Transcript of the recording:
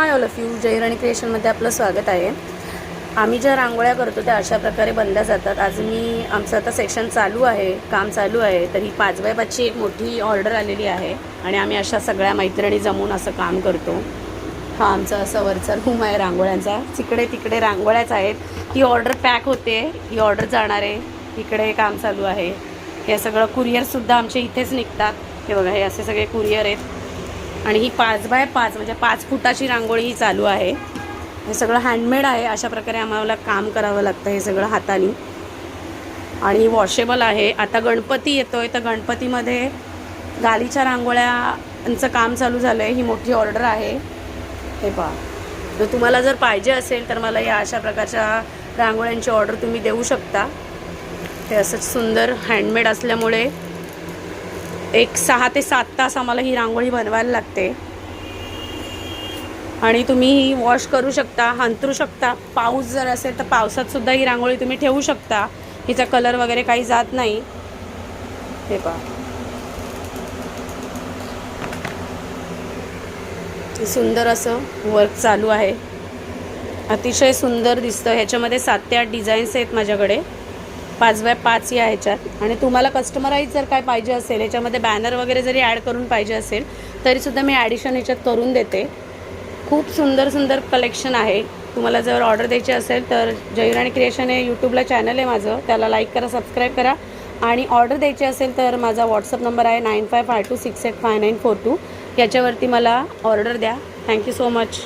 Hi all of you, जयराणी क्रिएशनमध्ये आपलं स्वागत आहे. आम्ही ज्या रांगोळ्या करतो त्या अशा प्रकारे बनल्या जातात. आज आमचं आता सेक्शन चालू आहे, काम चालू आहे. तर ही 5x5ची एक मोठी ऑर्डर आलेली आहे आणि आम्ही अशा सगळ्या मैत्रिणी जमून असं काम करतो. हा आमचा असा वरचा रूम आहे रांगोळ्यांचा. तिकडे तिकडे रांगोळ्याच आहेत. ही ऑर्डर पॅक होते, ही ऑर्डर जाणार आहे. इकडे काम चालू आहे. हे सगळं कुरिअरसुद्धा आमच्या इथेच निघतात. हे बघा, हे असे सगळे कुरिअर आहेत. आणि ही 5x5 म्हणजे 5 फुटाची रांगोळी ही चालू आहे. हे सगळं हँडमेड आहे. अशा प्रकारे आम्हाला काम करावं लागतं हे सगळं हाताने. आणि वॉशेबल आहे. आता गणपती येतोय तर गणपतीमध्ये गालीच्या रांगोळ्यांचं काम चालू झालं आहे. ही मोठी ऑर्डर आहे. हे पहा, तर तुम्हाला जर पाहिजे असेल तर मला या अशा प्रकारच्या रांगोळ्यांची ऑर्डर तुम्ही देऊ शकता. हे असंच सुंदर हँडमेड असल्यामुळे एक 6 ते 7 तास आम्हाला ही रांगोळी बनवायला लागते. आणि तुम्ही ही वॉश करू शकता, अंथरू शकता. पाऊस जर असेल तर पावसातसुद्धा ही रांगोळी तुम्ही ठेवू शकता. हिचा कलर वगैरे काही जात नाही. हे पहा, सुंदर असं वर्क चालू आहे. अतिशय सुंदर दिसतं. ह्याच्यामध्ये 7 ते 8 डिझाईन्स आहेत माझ्याकडे 5x5 या ह्याच्यात. आणि तुम्हाला कस्टमराईज जर काय पाहिजे असेल, ह्याच्यामध्ये बॅनर वगैरे जरी ॲड करून पाहिजे असेल तरीसुद्धा मी ॲडिशन ह्याच्यात करून देते. खूप सुंदर सुंदर कलेक्शन आहे. तुम्हाला जर ऑर्डर द्यायची असेल तर जयराणी क्रिएशन हे यूट्यूबला चॅनल आहे माझं, त्याला लाईक करा, सबस्क्राईब करा. आणि ऑर्डर द्यायची असेल तर माझा व्हॉट्सअप नंबर आहे 9552685942. याच्यावरती मला ऑर्डर द्या. Thank you so much.